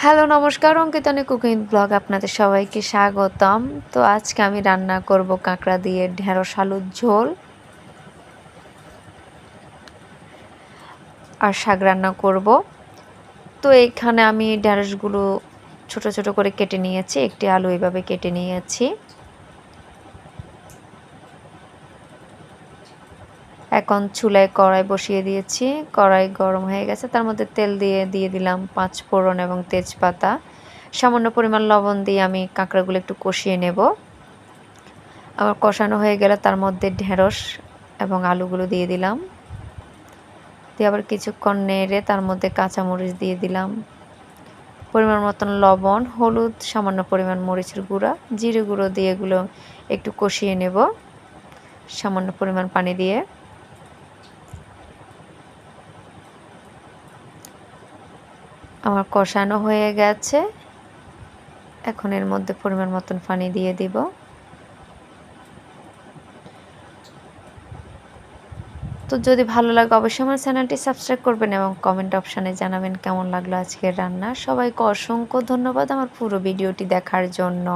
Hello নমস্কার, অঙ্কিতানি cooking blog আপনাদের সবাইকে স্বাগতম। তো আজকে আমি রান্না করব কাঁকড়া দিয়ে ঢেঁড়স আলুর ঝোল আর শাক রান্না করব। তো এইখানে আমি ঢেঁড়সগুলো ছোট ছোট করে কেটে নিয়েছি, একটি আলু এইভাবে কেটে নিয়েছি। এখন চুলায় কড়াই বসিয়ে দিয়েছি, কড়াই গরম হয়ে গেছে, তার মধ্যে তেল দিয়ে দিলাম 5 ফোড়ন এবং তেজপাতা। সামান্য পরিমাণ লবণ দিয়ে আমি কাঁকড়াগুলো একটু কষিয়ে নেব। আমার কষানো হয়ে গেলে তার মধ্যে ঢেঁড়স এবং আলুগুলো দিয়ে দিলাম, দিয়ে আবার কিছুক্ষণ নেড়ে তার মধ্যে কাঁচামরিচ দিয়ে দিলাম, পরিমাণ মতন লবণ, হলুদ, সামান্য পরিমাণ মরিচের গুঁড়া, জিরে গুঁড়ো দিয়ে এগুলো একটু কষিয়ে নেব সামান্য পরিমাণ পানি দিয়ে। আমার কষানো হয়ে গেছে, এখন এর মধ্যে পরিমাণ মতন পানি দিয়ে দিব। তো যদি ভালো লাগে অবশ্যই আমার চ্যানেলটি সাবস্ক্রাইব করবেন এবং কমেন্ট অপশানে জানাবেন কেমন লাগলো আজকের রান্না। সবাইকে অসংখ্য ধন্যবাদ আমার পুরো ভিডিওটি দেখার জন্য।